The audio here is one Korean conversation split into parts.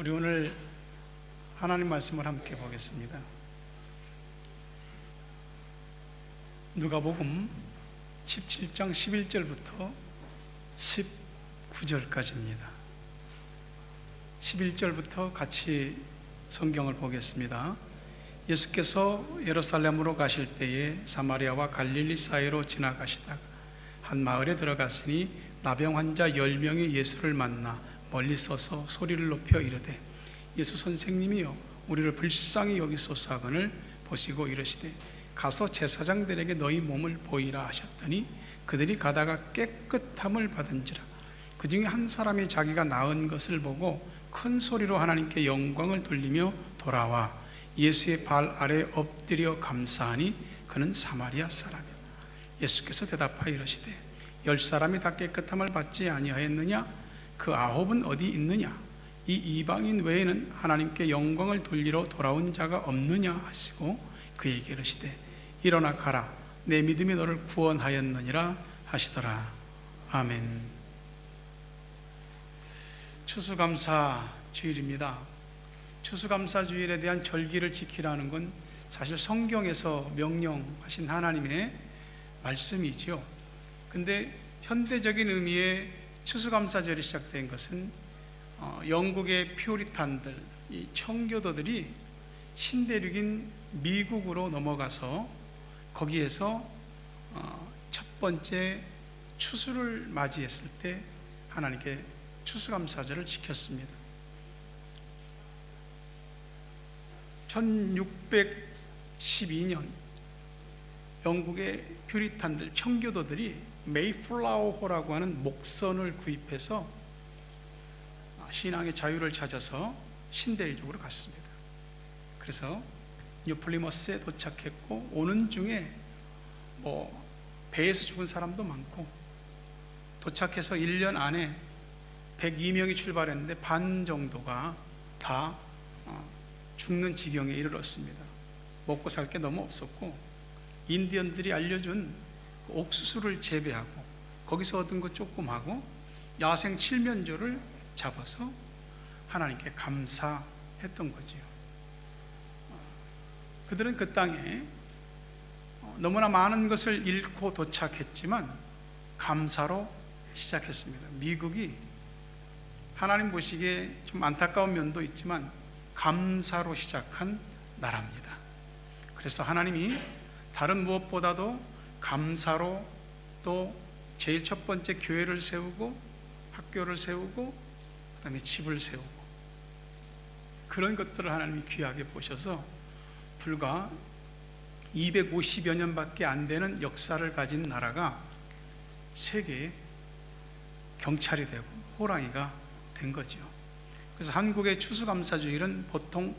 우리 오늘 하나님 말씀을 함께 보겠습니다. 누가복음 17장 11절부터 19절까지입니다. 11절부터 같이 성경을 보겠습니다. 예수께서 예루살렘으로 가실 때에 사마리아와 갈릴리 사이로 지나가시다가 한 마을에 들어갔으니 나병 환자 10명이 예수를 만나 멀리 서서 소리를 높여 이르되 예수 선생님이여 우리를 불쌍히 여기소서 하거늘 보시고 이르시되 가서 제사장들에게 너희 몸을 보이라 하셨더니 그들이 가다가 깨끗함을 받은지라. 그 중에 한 사람이 자기가 나은 것을 보고 큰 소리로 하나님께 영광을 돌리며 돌아와 예수의 발 아래 엎드려 감사하니 그는 사마리아 사람이라. 예수께서 대답하여 이르시되 10사람이 다 깨끗함을 받지 아니하였느냐? 그 9은 어디 있느냐? 이 이방인 외에는 하나님께 영광을 돌리러 돌아온 자가 없느냐 하시고 그에게 이르시되 일어나 가라 내 믿음이 너를 구원하였느니라 하시더라. 아멘. 추수감사 주일입니다. 추수감사 주일에 대한 절기를 지키라는 건 사실 성경에서 명령하신 하나님의 말씀이지요. 근데 현대적인 의미의 추수감사절이 시작된 것은 영국의 퓨리탄들, 이 청교도들이 신대륙인 미국으로 넘어가서 거기에서 첫 번째 추수를 맞이했을 때 하나님께 추수감사절을 지켰습니다. 1612년 영국의 퓨리탄들, 청교도들이 메이플라워호라고 하는 목선을 구입해서 신앙의 자유를 찾아서 신대륙으로 갔습니다. 그래서 뉴플리머스에 도착했고 오는 중에 배에서 죽은 사람도 많고 도착해서 1년 안에 102명이 출발했는데 반 정도가 다 죽는 지경에 이르렀습니다. 먹고 살 게 너무 없었고 인디언들이 알려준 옥수수를 재배하고 거기서 얻은 것 조금 하고 야생 칠면조를 잡아서 하나님께 감사했던 거지요. 그들은 그 땅에 너무나 많은 것을 잃고 도착했지만 감사로 시작했습니다. 미국이 하나님 보시기에 좀 안타까운 면도 있지만 감사로 시작한 나라입니다. 그래서 하나님이 다른 무엇보다도 감사로 또 제일 첫 번째 교회를 세우고 학교를 세우고 그 다음에 집을 세우고 그런 것들을 하나님이 귀하게 보셔서 불과 250여 년밖에 안 되는 역사를 가진 나라가 세계의 경찰이 되고 호랑이가 된 거죠. 그래서 한국의 추수감사주일은 보통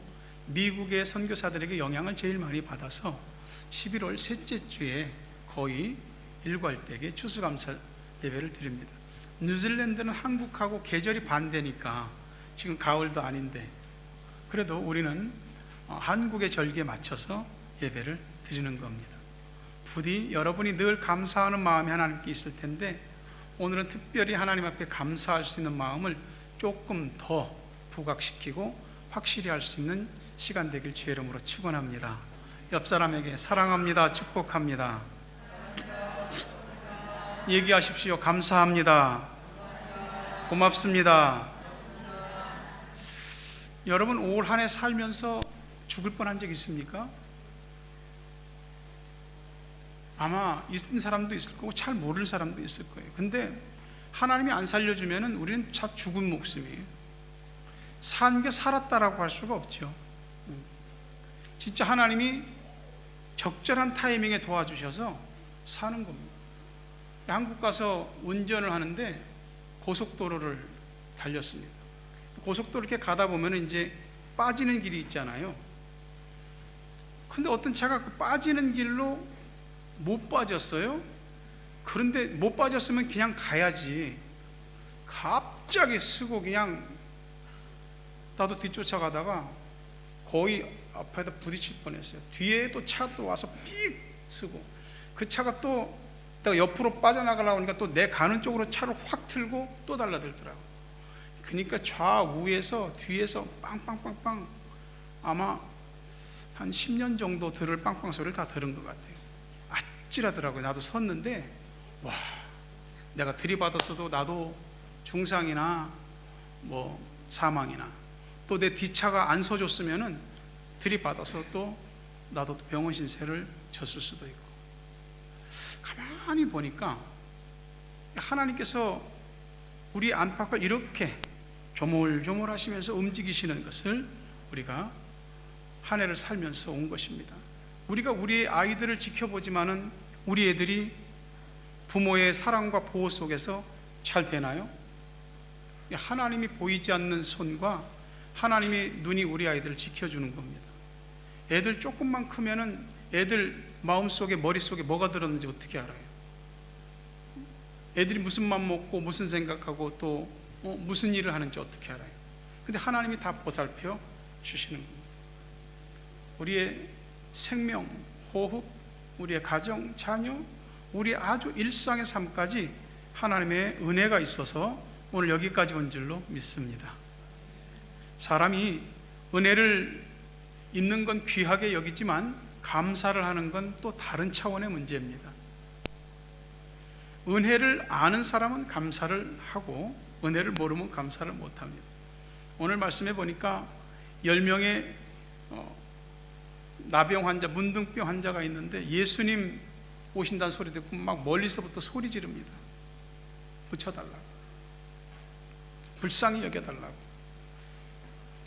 미국의 선교사들에게 영향을 제일 많이 받아서 11월 셋째 주에 거의 일괄되게 추수감사 예배를 드립니다. 뉴질랜드는 한국하고 계절이 반대니까 지금 가을도 아닌데 그래도 우리는 한국의 절기에 맞춰서 예배를 드리는 겁니다. 부디 여러분이 늘 감사하는 마음이 하나님께 있을 텐데 오늘은 특별히 하나님 앞에 감사할 수 있는 마음을 조금 더 부각시키고 확실히 할 수 있는 시간 되길 주의 이름으로 축원합니다. 옆 사람에게 사랑합니다, 축복합니다 얘기하십시오. 감사합니다, 고맙습니다. 여러분 올 한 해 살면서 죽을 뻔한 적 있습니까? 아마 있는 사람도 있을 거고 잘 모를 사람도 있을 거예요. 근데 하나님이 안 살려주면 우리는 다 죽은 목숨이에요. 산 게 살았다라고 할 수가 없죠. 진짜 하나님이 적절한 타이밍에 도와주셔서 사는 겁니다. 한국 가서 운전을 하는데 고속도로를 달렸습니다. 고속도로 이렇게 가다 보면 이제 빠지는 길이 있잖아요. 근데 어떤 차가 그 빠지는 길로 못 빠졌어요. 그런데 못 빠졌으면 그냥 가야지. 갑자기 쓰고 그냥 나도 뒤쫓아가다가 거의 앞에다 부딪힐 뻔했어요. 뒤에 또 차 또 와서 삑 쓰고 그 차가 또 내가 옆으로 빠져나가려고 하니까 또 내 가는 쪽으로 차를 확 틀고 또 달라들더라고. 그러니까 좌우에서 뒤에서 빵빵빵빵 아마 한 10년 정도 들을 빵빵 소리를 다 들은 것 같아요. 아찔하더라고요. 나도 섰는데 와, 내가 들이받았어도 나도 중상이나 뭐 사망이나, 또 내 뒷차가 안 서줬으면은 들이받아서 또 나도 병원 신세를 졌을 수도 있고. 가만히 보니까 하나님께서 우리 안팎을 이렇게 조물조물 하시면서 움직이시는 것을 우리가 한 해를 살면서 온 것입니다. 우리가 우리의 아이들을 지켜보지만은 우리 애들이 부모의 사랑과 보호 속에서 잘 되나요? 하나님이 보이지 않는 손과 하나님의 눈이 우리 아이들을 지켜주는 겁니다. 애들 조금만 크면은 애들 마음속에 머릿속에 뭐가 들었는지 어떻게 알아요? 애들이 무슨 맘 먹고 무슨 생각하고 또 무슨 일을 하는지 어떻게 알아요? 근데 하나님이 다 보살펴 주시는 겁니다. 우리의 생명, 호흡, 우리의 가정, 자녀, 우리 아주 일상의 삶까지 하나님의 은혜가 있어서 오늘 여기까지 온 줄로 믿습니다. 사람이 은혜를 입는 건 귀하게 여기지만 감사를 하는 건 또 다른 차원의 문제입니다. 은혜를 아는 사람은 감사를 하고 은혜를 모르면 감사를 못합니다. 오늘 말씀해 보니까 10명의 나병 환자, 문둥병 환자가 있는데 예수님 오신다는 소리 듣고 막 멀리서부터 소리 지릅니다. 붙여달라고, 불쌍히 여겨달라고.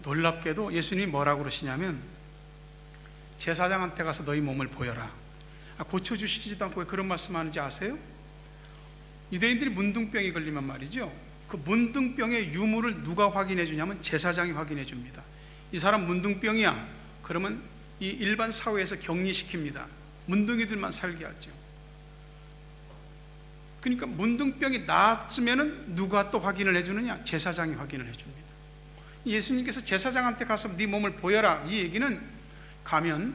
놀랍게도 예수님이 뭐라고 그러시냐면 제사장한테 가서 너희 몸을 보여라. 고쳐주시지도 않고 왜 그런 말씀하는지 아세요? 유대인들이 문둥병이 걸리면 말이죠, 그 문둥병의 유무를 누가 확인해 주냐면 제사장이 확인해 줍니다. 이 사람 문둥병이야 그러면 이 일반 사회에서 격리시킵니다. 문둥이들만 살게 하죠. 그러니까 문둥병이 나았으면 누가 또 확인을 해주느냐? 제사장이 확인을 해줍니다. 예수님께서 제사장한테 가서 네 몸을 보여라, 이 얘기는 가면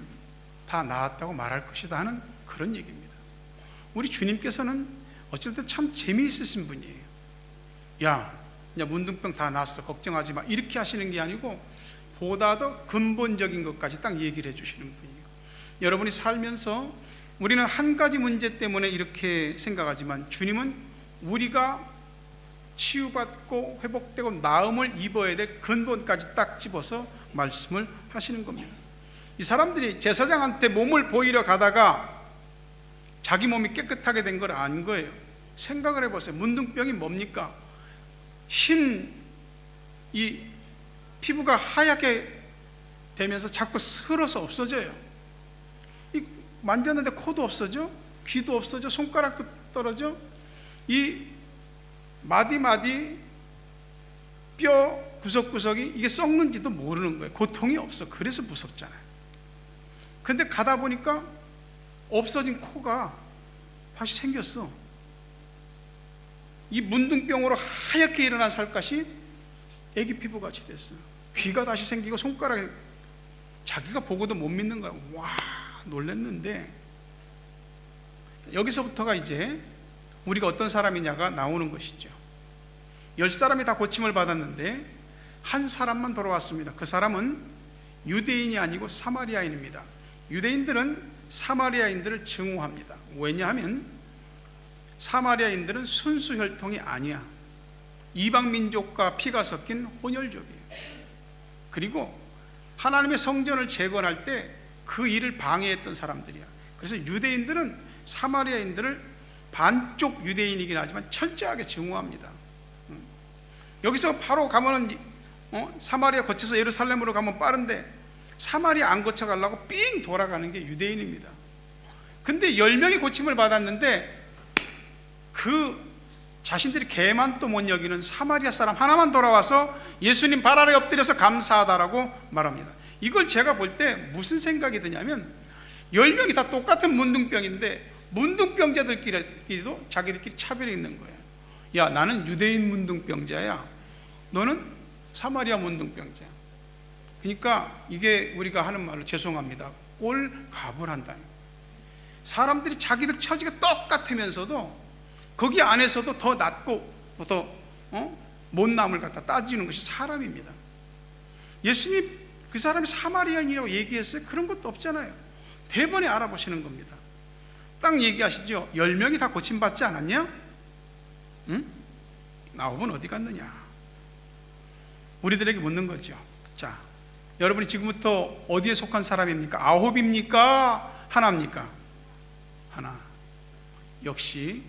다 나았다고 말할 것이다 하는 그런 얘기입니다. 우리 주님께서는 어쨌든 참 재미있으신 분이에요. 야, 이제 문둥병 다 나았어, 걱정하지 마, 이렇게 하시는 게 아니고 보다 더 근본적인 것까지 딱 얘기를 해주시는 분이에요. 여러분이 살면서 우리는 한 가지 문제 때문에 이렇게 생각하지만 주님은 우리가 치유받고 회복되고 나음을 입어야 될 근본까지 딱 집어서 말씀을 하시는 겁니다. 이 사람들이 제사장한테 몸을 보이러 가다가 자기 몸이 깨끗하게 된 걸 안 거예요. 생각을 해보세요. 문둥병이 뭡니까? 흰 이 피부가 하얗게 되면서 자꾸 슬어서 없어져요. 만졌는데 코도 없어져, 귀도 없어져, 손가락도 떨어져. 이 마디마디 뼈 구석구석이 이게 썩는지도 모르는 거예요. 고통이 없어. 그래서 무섭잖아요. 근데 가다 보니까 없어진 코가 다시 생겼어. 이 문둥병으로 하얗게 일어난 살갗이 애기 피부같이 됐어. 귀가 다시 생기고 손가락에, 자기가 보고도 못 믿는 거야. 와, 놀랐는데 여기서부터가 이제 우리가 어떤 사람이냐가 나오는 것이죠. 10사람이 다 고침을 받았는데 한 사람만 돌아왔습니다. 그 사람은 유대인이 아니고 사마리아인입니다. 유대인들은 사마리아인들을 증오합니다. 왜냐하면 사마리아인들은 순수 혈통이 아니야. 이방 민족과 피가 섞인 혼혈족이에요. 그리고 하나님의 성전을 재건할 때 그 일을 방해했던 사람들이야. 그래서 유대인들은 사마리아인들을 반쪽 유대인이긴 하지만 철저하게 증오합니다. 여기서 바로 가면은 사마리아 거쳐서 예루살렘으로 가면 빠른데 사마리아 안 거쳐 가려고 삥 돌아가는 게 유대인입니다. 근데 10명이 고침을 받았는데 그 자신들이 개만 또 못 여기는 사마리아 사람 하나만 돌아와서 예수님 발 아래 엎드려서 감사하다라고 말합니다. 이걸 제가 볼 때 무슨 생각이 드냐면 10명이 다 똑같은 문둥병인데 문둥병자들끼리도 자기들끼리 차별이 있는 거예요. 야, 나는 유대인 문둥병자야, 너는 사마리아 문둥병자야. 그러니까 이게 우리가 하는 말로 죄송합니다, 꼴가불한다. 사람들이 자기들 처지가 똑같으면서도 거기 안에서도 더 낮고 더 못남을 갖다 따지는 것이 사람입니다. 예수님 그 사람이 사마리아인이라고 얘기했어요? 그런 것도 없잖아요. 대번에 알아보시는 겁니다. 딱 얘기하시죠. 10명이 다 고침받지 않았냐? 응? 9은 어디 갔느냐? 우리들에게 묻는 거죠. 자, 여러분이 지금부터 어디에 속한 사람입니까? 9입니까? 하나입니까? 하나. 역시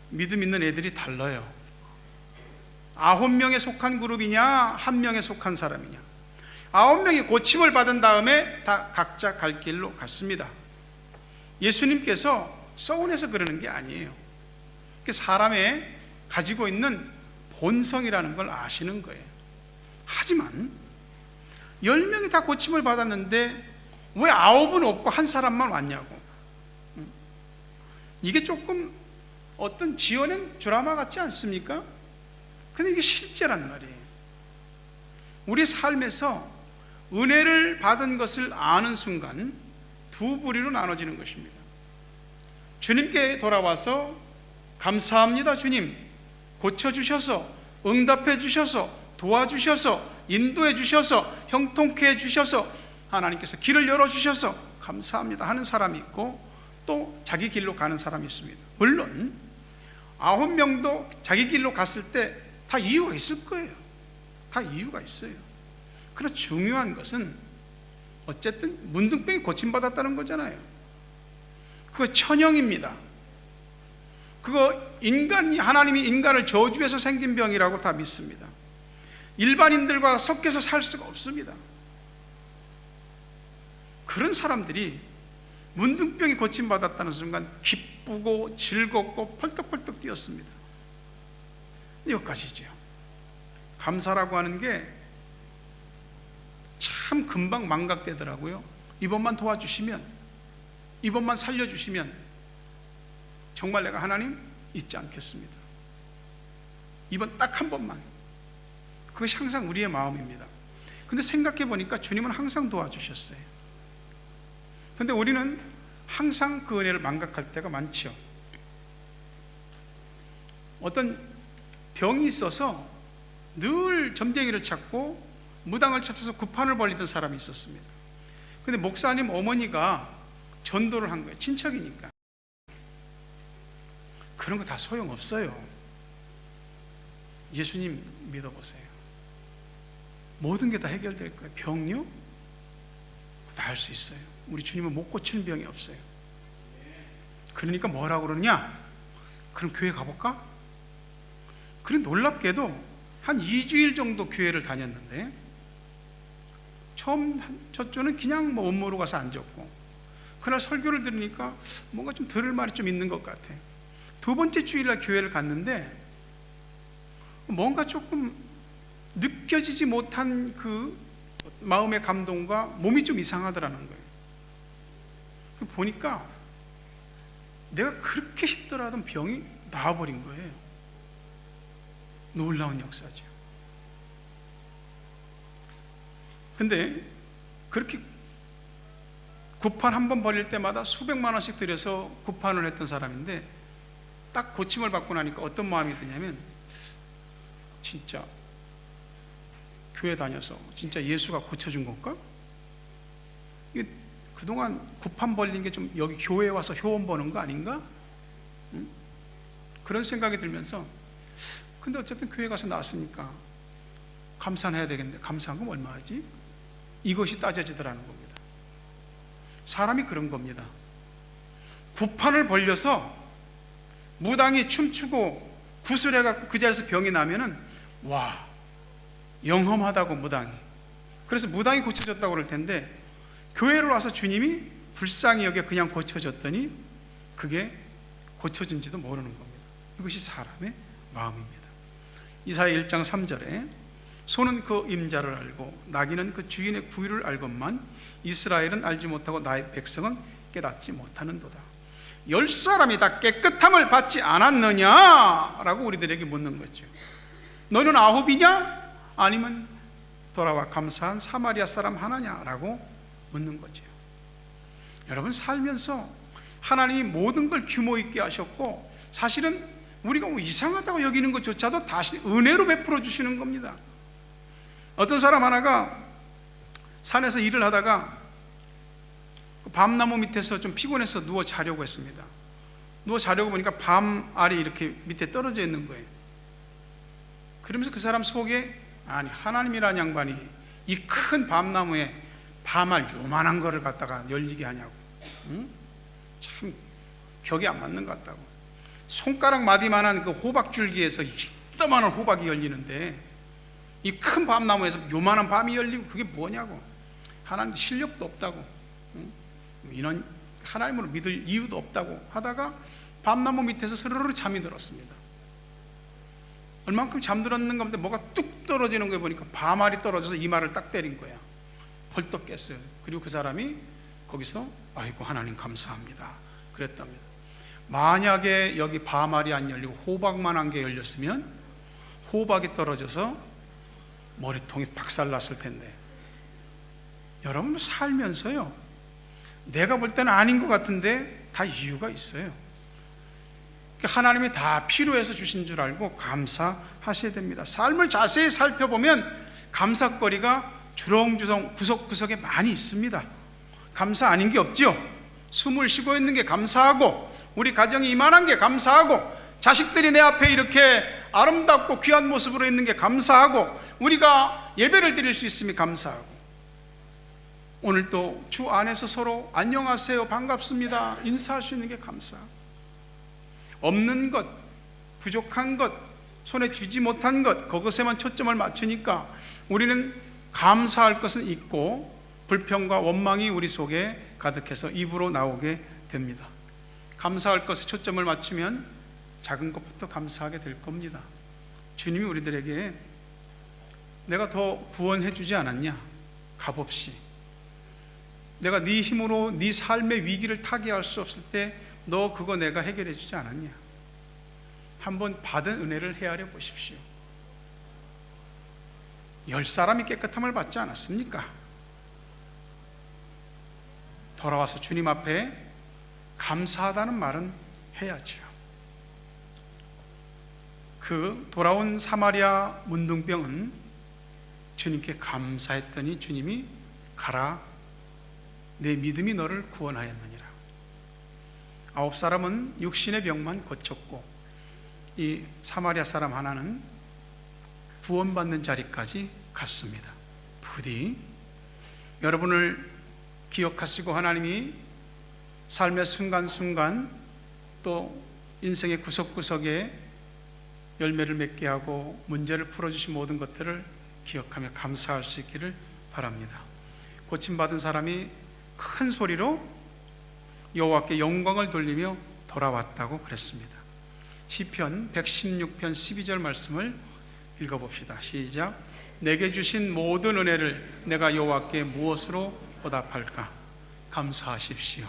믿음 있는 애들이 달라요. 9명에 속한 그룹이냐, 1명에 속한 사람이냐. 9명이 고침을 받은 다음에 다 각자 갈 길로 갔습니다. 예수님께서 서운해서 그러는 게 아니에요. 사람의 가지고 있는 본성이라는 걸 아시는 거예요. 하지만 10명이 다 고침을 받았는데 왜 9은 없고 한 사람만 왔냐고. 이게 조금 어떤 지어낸 드라마 같지 않습니까? 근데 이게 실제란 말이에요. 우리 삶에서 은혜를 받은 것을 아는 순간 두 부류로 나눠지는 것입니다. 주님께 돌아와서 감사합니다 주님, 고쳐주셔서 응답해 주셔서 도와주셔서 인도해 주셔서 형통케 해 주셔서 하나님께서 길을 열어주셔서 감사합니다 하는 사람이 있고, 또 자기 길로 가는 사람이 있습니다. 물론 9명도 자기 길로 갔을 때 다 이유가 있을 거예요. 다 이유가 있어요. 그러나 중요한 것은 어쨌든 문둥병이 고침받았다는 거잖아요. 그거 천형입니다. 그거 하나님이 인간을 저주해서 생긴 병이라고 다 믿습니다. 일반인들과 섞여서 살 수가 없습니다. 그런 사람들이 문둥병이 고침받았다는 순간 기쁘고 즐겁고 펄떡펄떡 뛰었습니다. 여기까지죠. 감사라고 하는 게 참 금방 망각되더라고요. 이번만 도와주시면, 이번만 살려주시면 정말 내가 하나님 잊지 않겠습니다. 이번 딱 한 번만. 그것이 항상 우리의 마음입니다. 근데 생각해 보니까 주님은 항상 도와주셨어요. 근데 우리는 항상 그 은혜를 망각할 때가 많죠. 어떤 병이 있어서 늘 점쟁이를 찾고 무당을 찾아서 구판을 벌리던 사람이 있었습니다. 근데 목사님 어머니가 전도를 한 거예요. 친척이니까. 그런 거 다 소용없어요. 예수님 믿어보세요. 모든 게 다 해결될 거예요. 병요? 다 할 수 있어요. 우리 주님은 못 고치는 병이 없어요. 그러니까 뭐라고 그러냐? 그럼 교회 가볼까? 그래, 놀랍게도 한 2주일 정도 교회를 다녔는데, 처음 첫 주는 그냥 원모로 가서 앉았고, 그날 설교를 들으니까 뭔가 좀 들을 말이 좀 있는 것 같아. 두 번째 주일날 교회를 갔는데 뭔가 조금 느껴지지 못한 그 마음의 감동과 몸이 좀 이상하더라는 거예요. 보니까 내가 그렇게 힘들어하던 병이 나아버린 거예요. 놀라운 역사죠. 근데 그렇게 구판 한 번 벌릴 때마다 수백만 원씩 들여서 구판을 했던 사람인데, 딱 고침을 받고 나니까 어떤 마음이 드냐면, 진짜 교회 다녀서 진짜 예수가 고쳐준 건가? 이게 그동안 구판 벌린 게 좀 여기 교회에 와서 효원 버는 거 아닌가? 응? 그런 생각이 들면서, 근데 어쨌든 교회 가서 나왔으니까 감사는 해야 되겠는데, 감사한 건 얼마 하지? 이것이 따져지더라는 겁니다. 사람이 그런 겁니다. 구판을 벌려서 무당이 춤추고 구슬해갖고 그 자리에서 병이 나면은, 와, 영험하다고 무당이. 그래서 무당이 고쳐졌다고 그럴 텐데, 교회를 와서 주님이 불쌍히 여겨 그냥 고쳐졌더니 그게 고쳐진지도 모르는 겁니다. 이것이 사람의 마음입니다. 이사야 1장 3절에 소는 그 임자를 알고 나귀는 그 주인의 구유를 알건만 이스라엘은 알지 못하고 나의 백성은 깨닫지 못하는도다. 10사람이 다 깨끗함을 받지 않았느냐? 라고 우리들에게 묻는 거죠. 너는 9이냐? 아니면 돌아와 감사한 사마리아 사람 하나냐? 라고 묻는 거죠. 여러분, 살면서 하나님이 모든 걸 규모 있게 하셨고, 사실은 우리가 뭐 이상하다고 여기는 것조차도 다시 은혜로 베풀어 주시는 겁니다. 어떤 사람 하나가 산에서 일을 하다가 밤나무 밑에서 좀 피곤해서 누워 자려고 했습니다. 누워 자려고 보니까 밤알이 이렇게 밑에 떨어져 있는 거예요. 그러면서 그 사람 속에, 아니 하나님이라는 양반이 이 큰 밤나무에 밤알 요만한 거를 갖다가 열리게 하냐고. 응? 참 격이 안 맞는 것 같다고. 손가락 마디만한 그 호박줄기에서 이따만한 호박이 열리는데 이 큰 밤나무에서 요만한 밤이 열리고 그게 뭐냐고. 하나님 실력도 없다고, 응? 이런 하나님으로 믿을 이유도 없다고 하다가 밤나무 밑에서 스르르 잠이 들었습니다. 얼만큼 잠들었는가 본데 뭐가 뚝 떨어지는 거 보니까 밤알이 떨어져서 이마를 딱 때린 거야. 벌떡 깼어요. 그리고 그 사람이 거기서 아이고 하나님 감사합니다 그랬답니다. 만약에 여기 밤알이 안 열리고 호박만한 게 열렸으면 호박이 떨어져서 머리통이 박살났을 텐데, 여러분 살면서요, 내가 볼 때는 아닌 것 같은데 다 이유가 있어요. 하나님이 다 필요해서 주신 줄 알고 감사하셔야 됩니다. 삶을 자세히 살펴보면 감사거리가 주렁주렁 구석구석에 많이 있습니다. 감사 아닌 게 없지요. 숨을 쉬고 있는 게 감사하고, 우리 가정이 이만한 게 감사하고, 자식들이 내 앞에 이렇게 아름답고 귀한 모습으로 있는 게 감사하고, 우리가 예배를 드릴 수 있음이 감사하고, 오늘 또 주 안에서 서로 안녕하세요 반갑습니다 인사할 수 있는 게 감사하고, 없는 것, 부족한 것, 손에 쥐지 못한 것, 그것에만 초점을 맞추니까 우리는 감사할 것은 있고 불평과 원망이 우리 속에 가득해서 입으로 나오게 됩니다. 감사할 것에 초점을 맞추면 작은 것부터 감사하게 될 겁니다. 주님이 우리들에게 내가 더 구원해 주지 않았냐? 값없이 내가 네 힘으로 네 삶의 위기를 타개할 수 없을 때 너 그거 내가 해결해 주지 않았냐? 한번 받은 은혜를 헤아려 보십시오. 10사람이 깨끗함을 받지 않았습니까? 돌아와서 주님 앞에 감사하다는 말은 해야죠. 그 돌아온 사마리아 문둥병은 주님께 감사했더니 주님이 가라, 내 믿음이 너를 구원하였느니라. 9사람은 육신의 병만 고쳤고 이 사마리아 사람 하나는 구원받는 자리까지 갔습니다. 부디 여러분을 기억하시고 하나님이 삶의 순간순간 또 인생의 구석구석에 열매를 맺게 하고 문제를 풀어주신 모든 것들을 기억하며 감사할 수 있기를 바랍니다. 고침받은 사람이 큰 소리로 여호와께 영광을 돌리며 돌아왔다고 그랬습니다. 시편 116편 12절 말씀을 읽어봅시다. 시작. 내게 주신 모든 은혜를 내가 여호와께 무엇으로 보답할까? 감사하십시오.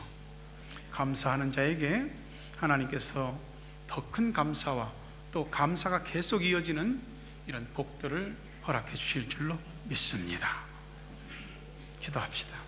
감사하는 자에게 하나님께서 더 큰 감사와 또 감사가 계속 이어지는 이런 복들을 허락해 주실 줄로 믿습니다. 기도합시다.